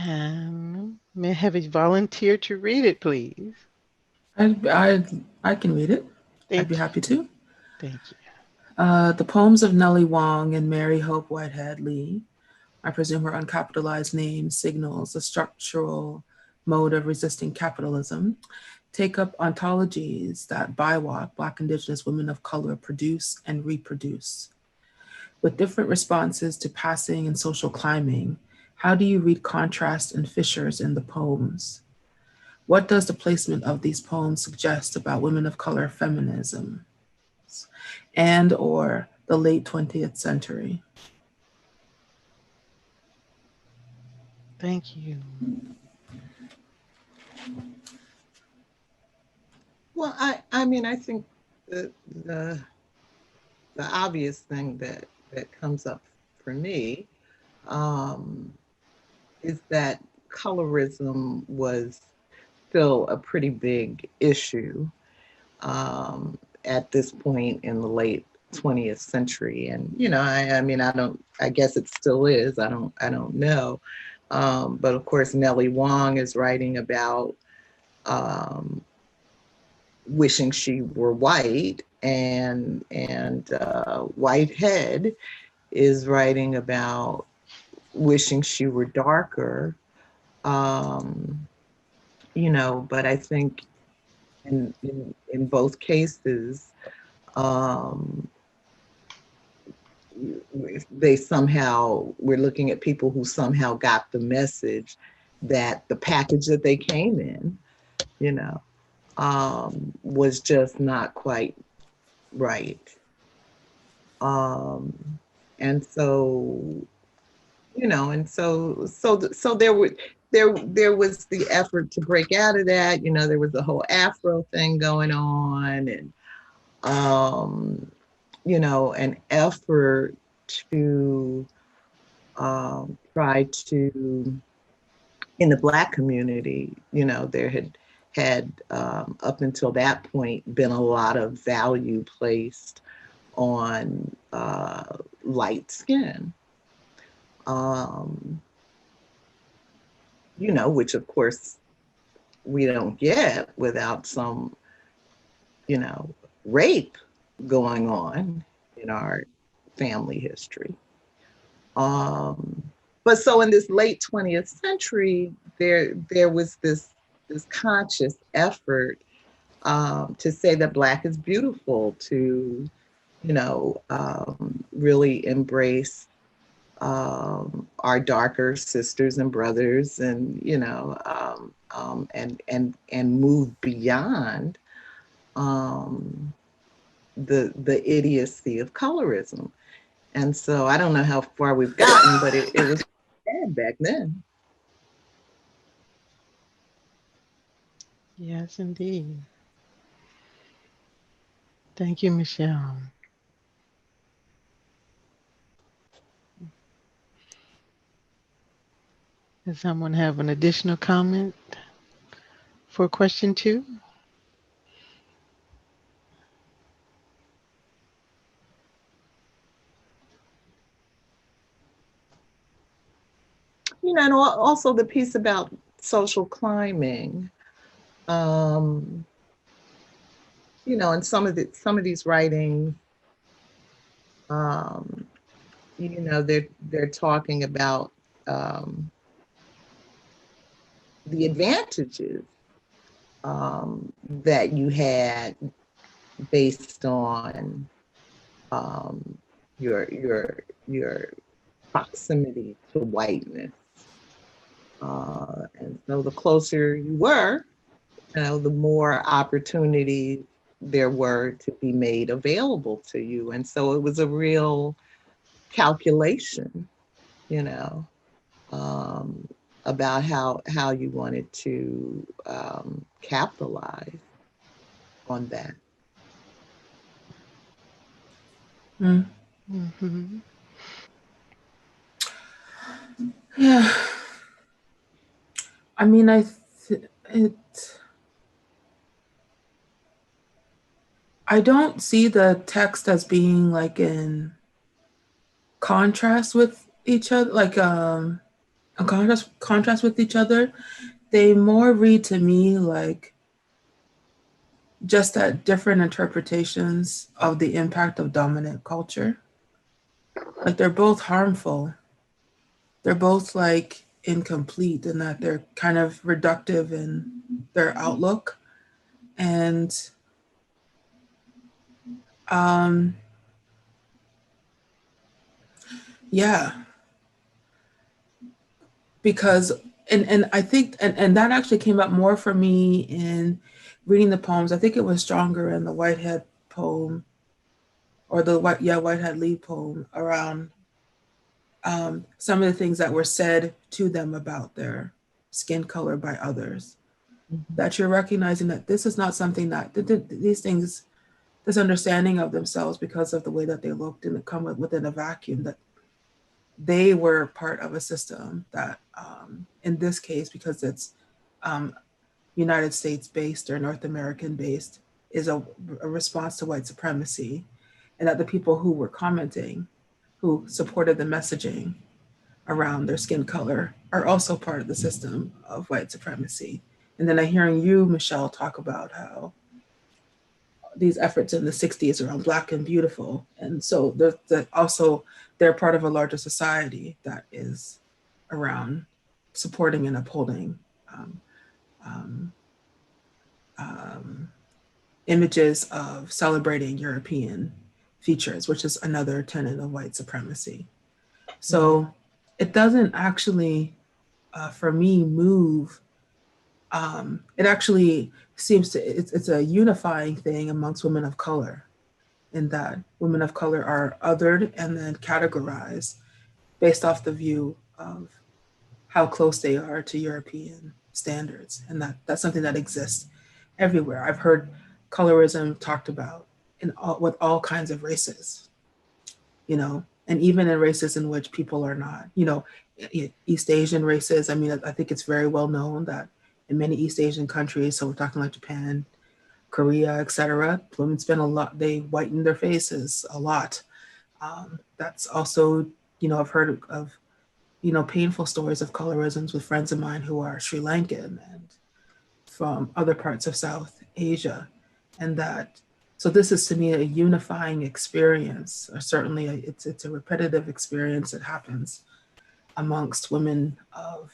And may I have a volunteer to read it, please? I can read it. I'd Thank be you. happy to. Thank you. The poems of Nellie Wong and Mary Hope Whitehead Lee, I presume her uncapitalized name signals a structural mode of resisting capitalism, take up ontologies that BlWOC, Black, Indigenous, women of color, produce and reproduce. With different responses to passing and social climbing, how do you read contrast and fissures in the poems? What does the placement of these poems suggest about women of color feminism and or the late 20th century? Thank you. Well, I mean, I think the, the, the obvious thing that comes up for me um, is that colorism was still a pretty big issue at this point in the late 20th century. And, I mean, I guess it still is. I don't know. But of course, Nellie Wong is writing about um, wishing she were white, and Whitehead is writing about wishing she were darker. Um, but I think in both cases, um, we're looking at people who somehow got the message that the package that they came in, you know, was just not quite right. Um, and so, so there was the effort to break out of that. There was the whole Afro thing going on, and an effort to try to, in the Black community, there had up until that point been a lot of value placed on light skin, um, which of course we don't get without some, you know, rape going on in our family history. Um, but so in this late 20th century, there was this conscious effort to say that Black is beautiful, to really embrace our darker sisters and brothers, and and move beyond um, the idiocy of colorism. And so I don't know how far we've gotten, but it was bad back then. Yes, indeed. Thank you, Michelle. Does someone have an additional comment for question 2? And also the piece about social climbing. Um, and some of these writings, um, they're talking about the advantages that you had based on um, your proximity to whiteness. And so the closer you were, the more opportunities there were to be made available to you. And so it was a real calculation, you know, um, about how you wanted to capitalize on that. Mm. Mm-hmm. Yeah, I mean, it. I don't see the text as being like in contrast with each other. Like, contrast with each other, they more read to me like just that different interpretations of the impact of dominant culture. Like they're both harmful. They're both like incomplete in that they're kind of reductive in their outlook. And yeah, because and I think and that actually came up more for me in reading the poems. I think it was stronger in the Whitehead poem or the Whitehead Lee poem around some of the things that were said to them about their skin color by others. Mhm. That you're recognizing that this is not something that these things, this understanding of themselves because of the way that they looked and come within a vacuum, that they were part of a system that, in this case, because it's United States based or North American based, is a response to white supremacy, and that the people who were commenting, who supported the messaging around their skin color, are also part of the system of white supremacy. And then I'm hearing you, Michelle, talk about how these efforts in the 60s around Black and beautiful. And so they're part of a larger society that is around supporting and upholding um, um, um, images of celebrating European features, which is another tenet of white supremacy. So it doesn't actually, for me, move. It actually seems to, it's a unifying thing amongst women of color, in that women of color are othered and then categorized based off the view of how close they are to European standards. And that's something that exists everywhere. I've heard colorism talked about with all kinds of races, and even in races in which people are not, East Asian races. I mean, I think it's very well known that in many East Asian countries, so we're talking like Japan, Korea, etc., women spend a lot, they whiten their faces a lot. That's also, I've heard of, painful stories of colorisms with friends of mine who are Sri Lankan and from other parts of South Asia. And that, so this is to me a unifying experience, or certainly it's a repetitive experience that happens amongst women of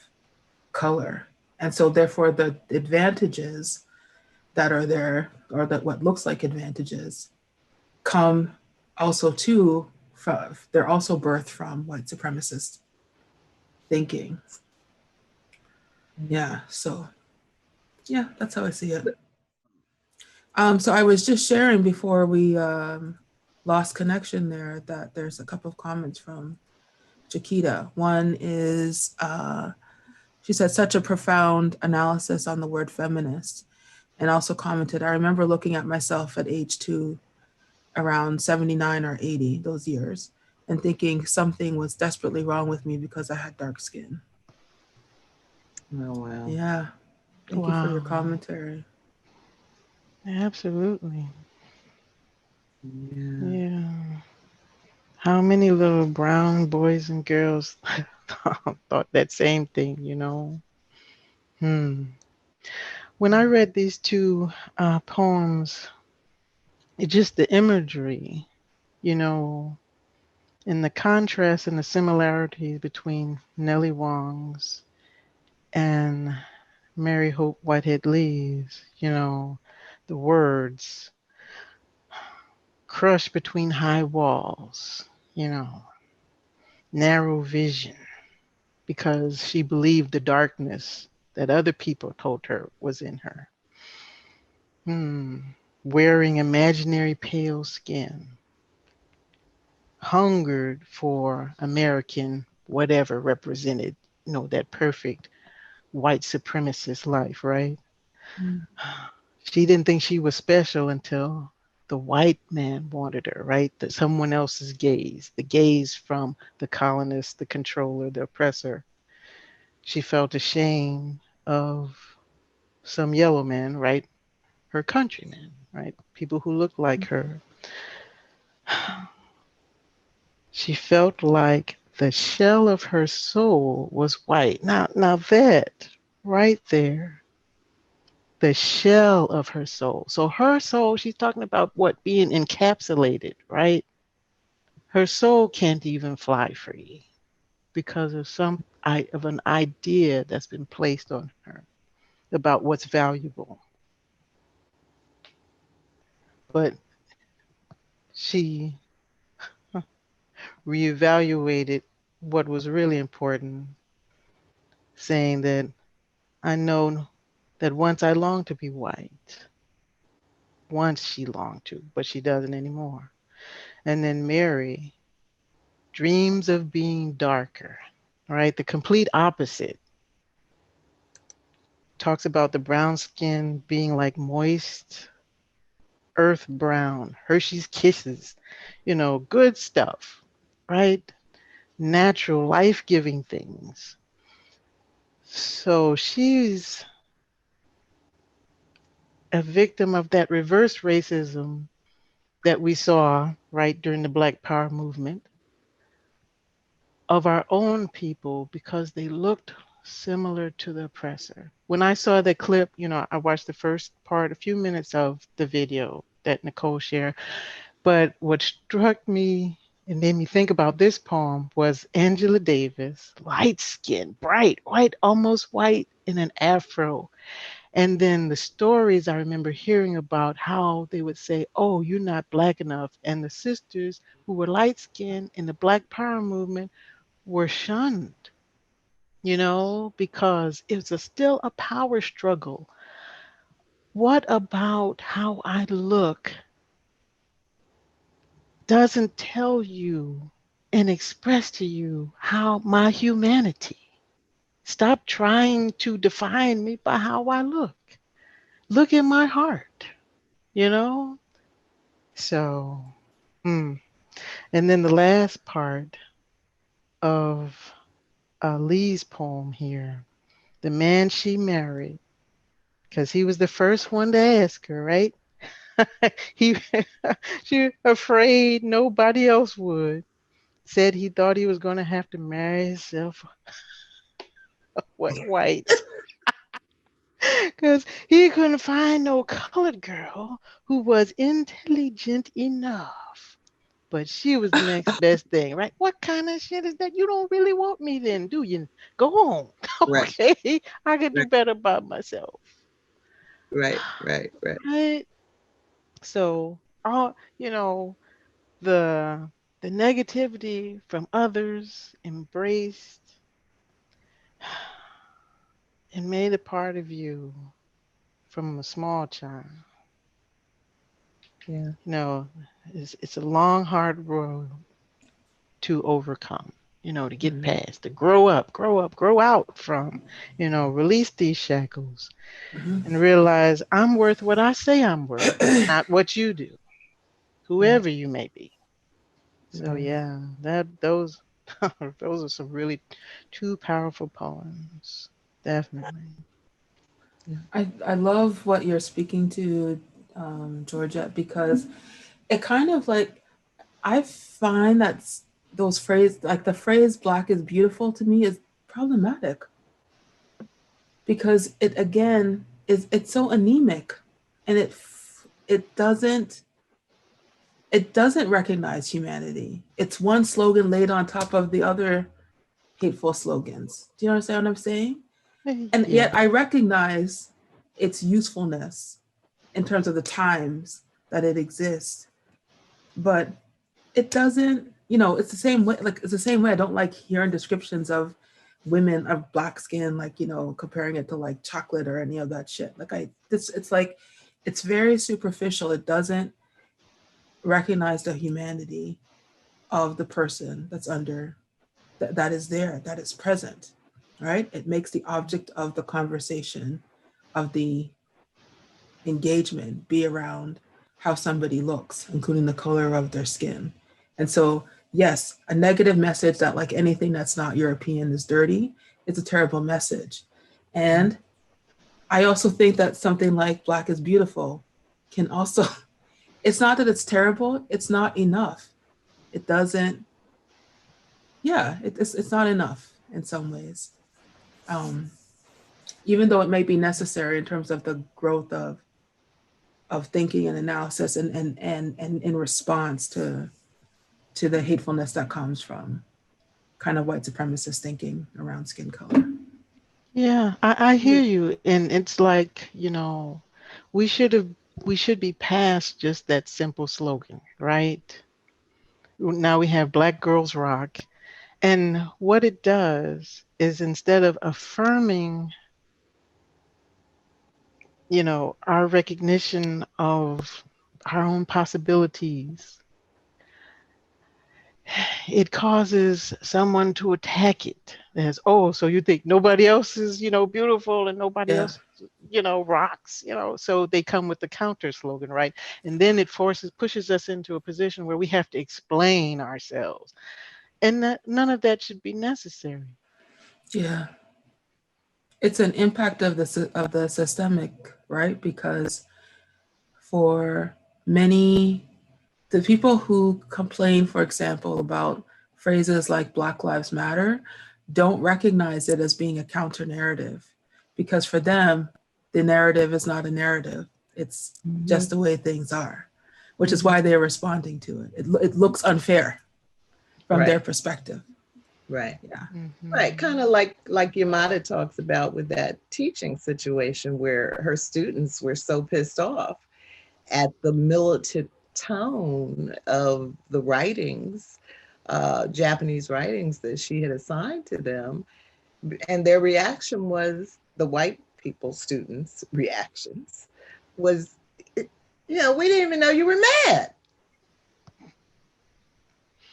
color. And so therefore the advantages that are there, or that what looks like advantages, come also too from, they're also birthed from white supremacist thinking. Yeah, so yeah, that's how I see it. So I was just sharing before we lost connection there that there's a couple of comments from Chiquita. One is, she said, such a profound analysis on the word feminist, and also commented, I remember looking at myself at age 2, around 79 or 80, those years, and thinking something was desperately wrong with me because I had dark skin. Oh, wow. Yeah. Thank you for your commentary. Absolutely. Yeah. Yeah. How many little brown boys and girls thought that same thing, When I read these two poems, it just the imagery, you know, and the contrast and the similarities between Nellie Wong's and Mary Hope Whitehead Lee's, the words, crushed between high walls, narrow vision, because she believed the darkness that other people told her was in her. Wearing imaginary pale skin, hungered for American whatever represented, that perfect white supremacist life, right? Mm. She didn't think she was special until the white man wanted her, right? That someone else's gaze, the gaze from the colonist, the controller, the oppressor. She felt ashamed of some yellow men, right? Her countrymen, right? People who looked like her. She felt like the shell of her soul was white. Now that right there, the shell of her soul. So her soul, she's talking about what being encapsulated, right? Her soul can't even fly free because of of an idea that's been placed on her about what's valuable. But she reevaluated what was really important, saying that I know that once I longed to be white. Once she longed to, but she doesn't anymore. And then Mary dreams of being darker, right? The complete opposite. Talks about the brown skin being like moist earth brown, Hershey's Kisses, good stuff, right? Natural, life giving things. So she's a victim of that reverse racism that we saw, right, during the Black Power movement of our own people because they looked similar to the oppressor. When I saw the clip, I watched the first part, a few minutes of the video that Nicole shared. But what struck me and made me think about this poem was Angela Davis, light skin, bright, white, almost white in an afro. And then the stories I remember hearing about how they would say, oh, you're not black enough. And the sisters who were light skinned in the Black Power movement were shunned, because it's still a power struggle. What about how I look doesn't tell you and express to you how my humanity? Stop trying to define me by how I look. Look at my heart, you know? So, and then the last part of Lee's poem here, the man she married, because he was the first one to ask her, right? he she afraid nobody else would. Said he thought he was going to have to marry himself white because he couldn't find no colored girl who was intelligent enough. But she was the next best thing, right? What kind of shit is that? You don't really want me then, do you? Go on. Right, Okay. I can do right, better by myself. right, right, right. Right. So all the the negativity from others embraced and made a part of you from a small child. Yeah. It's a long, hard road to overcome, to get Mhm. past, to grow up, grow out from, release these shackles and realize I'm worth what I say I'm worth, not what you do, Right, whoever you may be. So right. yeah, those those are some really two powerful poems. Definitely. Yeah. I love what you're speaking to, Georgette, because it kind of like, I find that those phrase, like the phrase "black is beautiful" to me is problematic because it again is, it's so anemic, and it doesn't recognize humanity. It's one slogan laid on top of the other hateful slogans. Do you understand what I'm saying? And Yeah. yet I recognize its usefulness in terms of the times that it exists, but it doesn't, it's the same way, like it's the same way I don't like hearing descriptions of women of black skin, like, comparing it to like chocolate or any of that shit. Like it's like, it's very superficial. It doesn't recognize the humanity of the person that's under, that is there, that is present, right? It makes the object of the conversation, of the engagement, be around how somebody looks, including the color of their skin. And so, yes, a negative message that like anything that's not European is dirty, it's a terrible message. And I also think that something like Black is Beautiful can also, it's not that it's terrible, it's not enough. It doesn't, yeah, it's not enough in some ways. Even though it may be necessary in terms of the growth of thinking and analysis and in response to the hatefulness that comes from kind of white supremacist thinking around skin color. Yeah, I hear you. And it's like, we should have we should be past just that simple slogan, right? Now we have Black Girls Rock. And what it does is instead of affirming, our recognition of our own possibilities, it causes someone to attack it as, oh, so you think nobody else is, beautiful and nobody Yeah. else, rocks, so they come with the counter slogan, right? And then it pushes us into a position where we have to explain ourselves. And none of that should be necessary. Yeah. It's an impact of the systemic, right? Because for many, the people who complain, for example, about phrases like Black Lives Matter don't recognize it as being a counter narrative, because for them, the narrative is not a narrative. It's just the way things are, which is why they're responding to it. It looks unfair from their perspective. Right. Yeah. Right. Kind of like Yamada talks about with that teaching situation where her students were so pissed off at the militant tone of the writings, Japanese writings that she had assigned to them. And their reaction was, the white people students' reactions was, we didn't even know you were mad.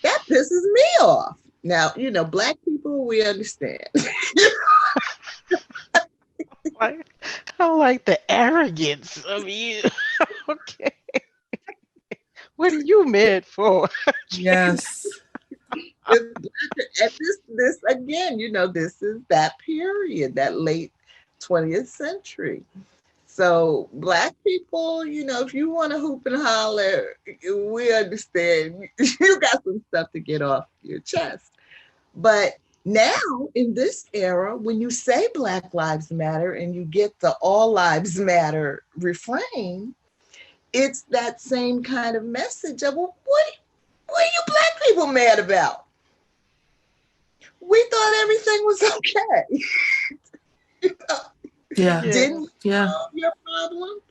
That pisses me off. Now, Black people, we understand. I like the arrogance of you. Okay. What are you mad for? Yes. And this again, this is that period, that late 20th century. So Black people, if you want to hoop and holler, we understand. You got some stuff to get off your chest. But now in this era, when you say Black Lives Matter and you get the All Lives Matter refrain, it's that same kind of message of, well, what are you Black people mad about? We thought everything was okay. Yeah. Didn't Yeah. solve your problems?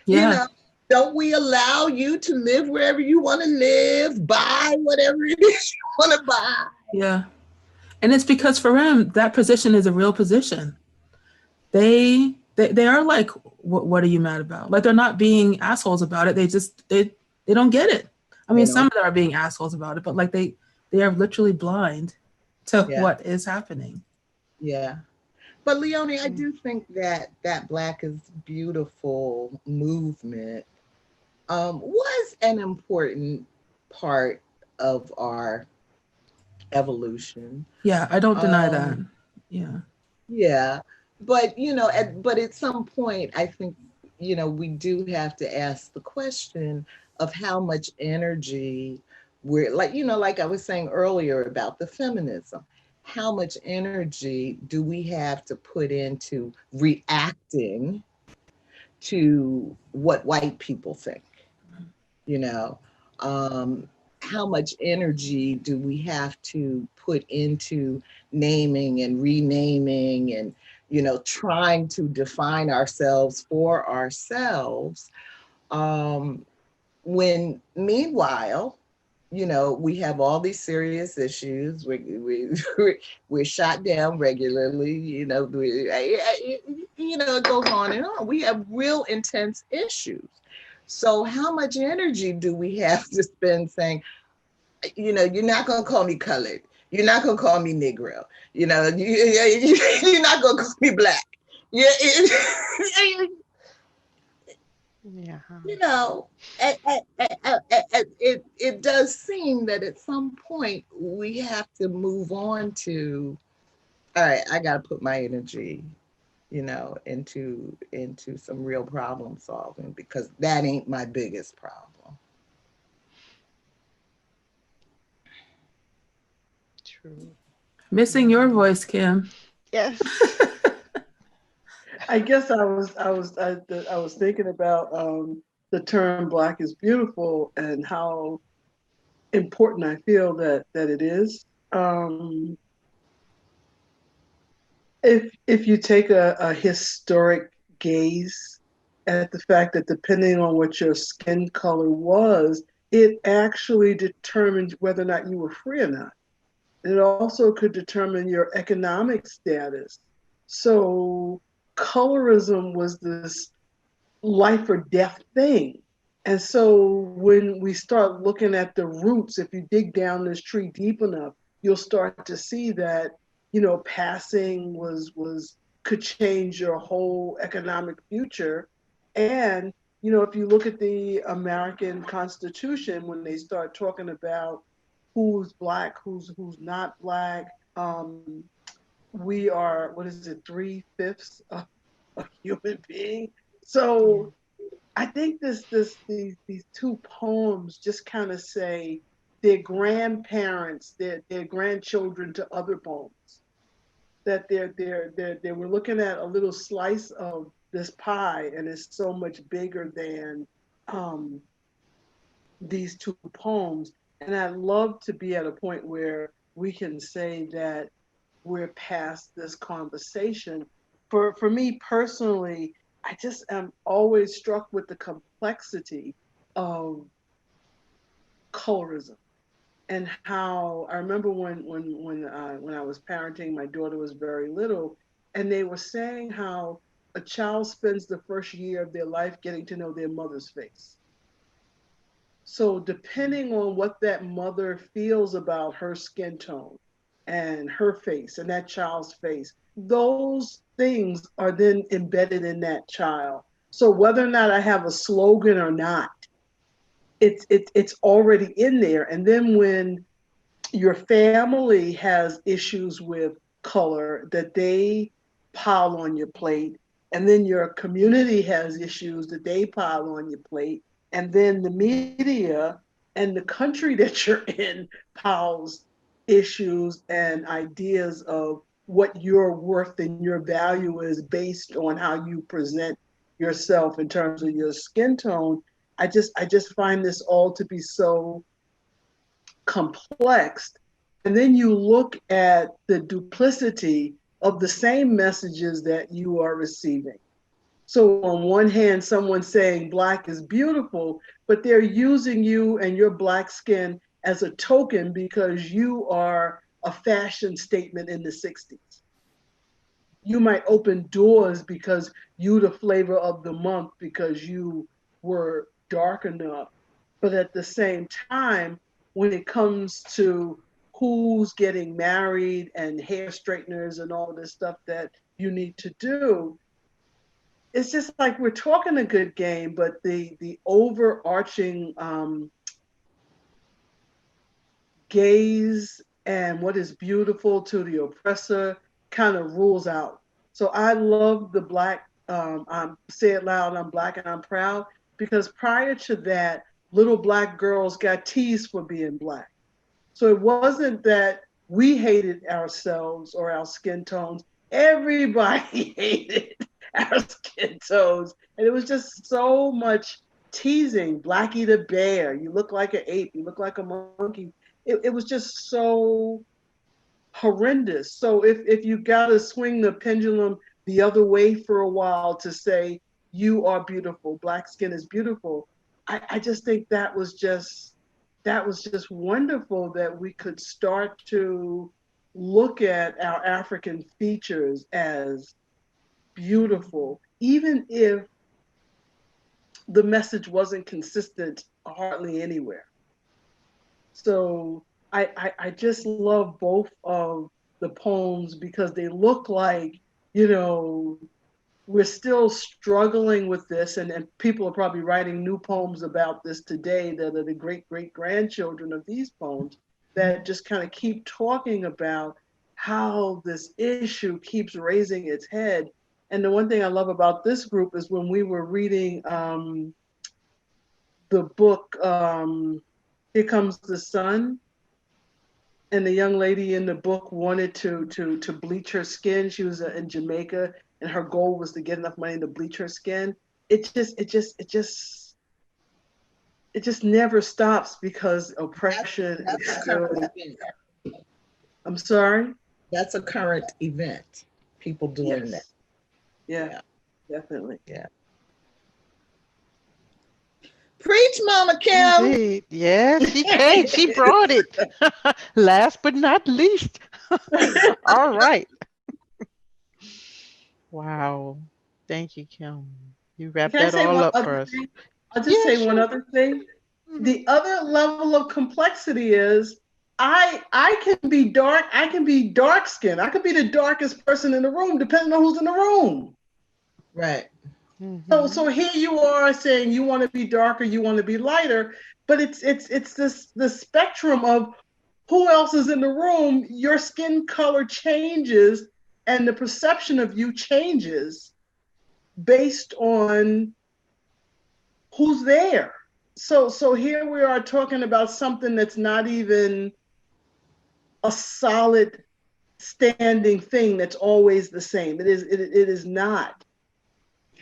Yeah. Don't we allow you to live wherever you want to live, buy whatever it is you want to buy? Yeah. And it's because for them, that position is a real position. They are like, what are you mad about? Like, they're not being assholes about it. They don't get it. I mean, some of them are being assholes about it, but like they are literally blind to what is happening. Yeah. But Leonie, I do think that Black is Beautiful movement was an important part of our evolution. Yeah, I don't deny that. Yeah. Yeah. But but at some point I think, we do have to ask the question of how much energy we're like I was saying earlier about the feminism. How much energy do we have to put into reacting to what white people think? You know, how much energy do we have to put into naming and renaming and, trying to define ourselves for ourselves, when meanwhile, we have all these serious issues. We're shot down regularly. It goes on and on. We have real intense issues. So how much energy do we have to spend saying, you're not going to call me colored. You're not going to call me Negro. You're not going to call me Black. Yeah. Yeah. It does seem that at some point we have to move on to, all right, I got to put my energy, into some real problem solving, because that ain't my biggest problem. Missing your voice, Kim. Yes. I guess I was thinking about the term "Black is beautiful" and how important I feel that it is. If you take a historic gaze at the fact that depending on what your skin color was, it actually determined whether or not you were free or not. And it also could determine your economic status. So colorism was this life or death thing. And so when we start looking at the roots, if you dig down this tree deep enough, you'll start to see that, passing was could change your whole economic future. And, if you look at the American Constitution, when they start talking about who's black, who's not black, we are, what is it, 3/5 of a human being. So I think these two poems just kind of say their grandparents, their grandchildren to other poems. That they were looking at a little slice of this pie, and it's so much bigger than um, these two poems. And I'd love to be at a point where we can say that we're past this conversation. For me personally, I just am always struck with the complexity of colorism and how I remember when I was parenting, my daughter was very little, and they were saying how a child spends the first year of their life getting to know their mother's face. So depending on what that mother feels about her skin tone and her face and that child's face, those things are then embedded in that child. So whether or not I have a slogan or not, it's already in there. And then when your family has issues with color that they pile on your plate, and then your community has issues that they pile on your plate, and then the media and the country that you're in piles issues and ideas of what your worth and your value is based on how you present yourself in terms of your skin tone. I just find this all to be so complex. And then you look at the duplicity of the same messages that you are receiving. So on one hand, someone's saying black is beautiful, but they're using you and your black skin as a token because you are a fashion statement in the 60s. You might open doors because you the flavor of the month because you were dark enough. But at the same time, when it comes to who's getting married and hair straighteners and all this stuff that you need to do, it's just like we're talking a good game, but the overarching gaze and what is beautiful to the oppressor kind of rules out. So I love the black, say it loud, I'm black and I'm proud, because prior to that, little black girls got teased for being black. So it wasn't that we hated ourselves or our skin tones. Everybody hated our skin tones. And it was just so much teasing. Blackie the bear, you look like an ape, you look like a monkey. It was just so horrendous. So if you got to swing the pendulum the other way for a while to say, you are beautiful, black skin is beautiful, I just think that was just wonderful that we could start to look at our African features as beautiful, even if the message wasn't consistent hardly anywhere. So I just love both of the poems because they look like, you know, we're still struggling with this, and people are probably writing new poems about this today that are the great great grandchildren of these poems that just kind of keep talking about how this issue keeps raising its head. And the one thing I love about this group is when we were reading the book Here Comes the Sun, and the young lady in the book wanted to bleach her skin. She was in Jamaica, and her goal was to get enough money to bleach her skin. It just never stops because oppression That's is a still. current event. I'm sorry. That's a current event. People doing that. Yes. Yeah. Definitely. Yeah. Preach, Mama Kim. Indeed. Yes, she came. She brought it. Last but not least. All right. Wow. Thank you, Kim. You wrapped Can I that say all one up for other us. thing? I'll just Yeah, say one sure. other thing. Mhm. The other level of complexity is I can be dark, I can be dark skinned. I could be the darkest person in the room, depending on who's in the room. Right. So here you are saying you want to be darker, you want to be lighter, but it's this the spectrum of who else is in the room. Your skin color changes, and the perception of you changes based on who's there. So here we are talking about something that's not even a solid standing thing that's always the same. It is not.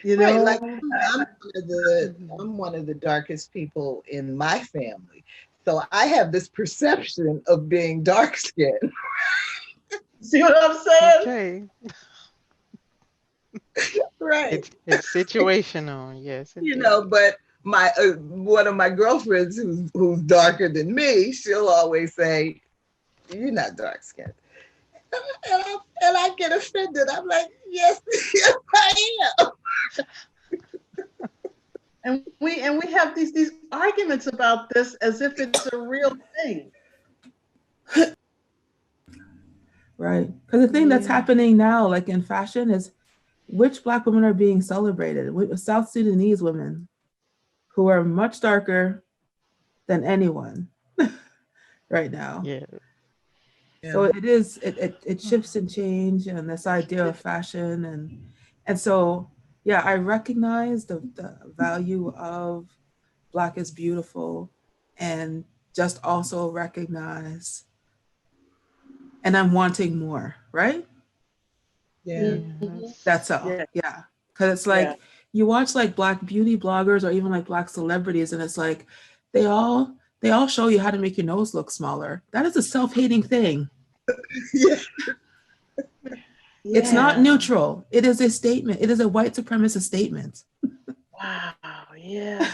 You Right. know? Like Mhm. I'm one of the darkest people in my family. So I have this perception of being dark skinned. See what I'm saying? Okay. Right. It's situational. Yes, indeed. But my one of my girlfriends who's darker than me, she'll always say, "You're not dark skinned," and I get offended. I'm like, "Yes, yes, I am." And we have these arguments about this as if it's a real thing. Right. Because the thing that's happening now, like in fashion, is which Black women are being celebrated? South Sudanese women who are much darker than anyone right now. Yeah. So Yeah. it shifts and change, and this idea of fashion, and so yeah, I recognize the value of Black is beautiful, and just also recognize, and I'm wanting more, right? Yeah. Yes. That's all. Yeah, Yeah. Because it's yeah. like you watch like Black beauty bloggers or even like Black celebrities, and it's like they all they all show you how to make your nose look smaller. That is a self-hating thing. Yeah. It's not Yeah. neutral. It is a statement. It is a white supremacist statement. Wow. Yeah.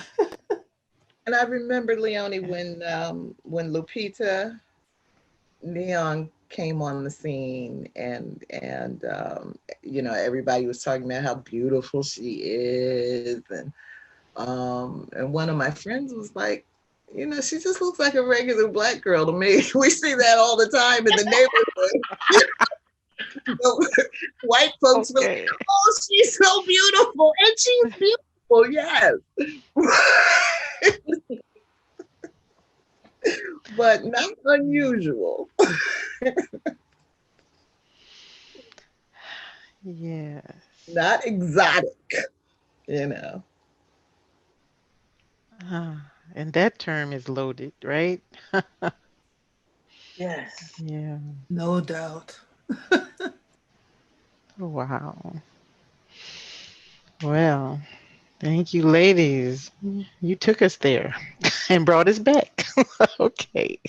And I remember Leonie when Lupita Nyong'o came on the scene and everybody was talking about how beautiful she is and one of my friends was like, she just looks like a regular Black girl to me. We see that all the time in the neighborhood. White folks were like, Okay. oh, she's so beautiful, and she's beautiful, yes. But not unusual. Yes. Not exotic, you know. And that term is loaded, right? Yes. Yeah. No doubt. Wow. Well, thank you, ladies. You took us there and brought us back. Okay.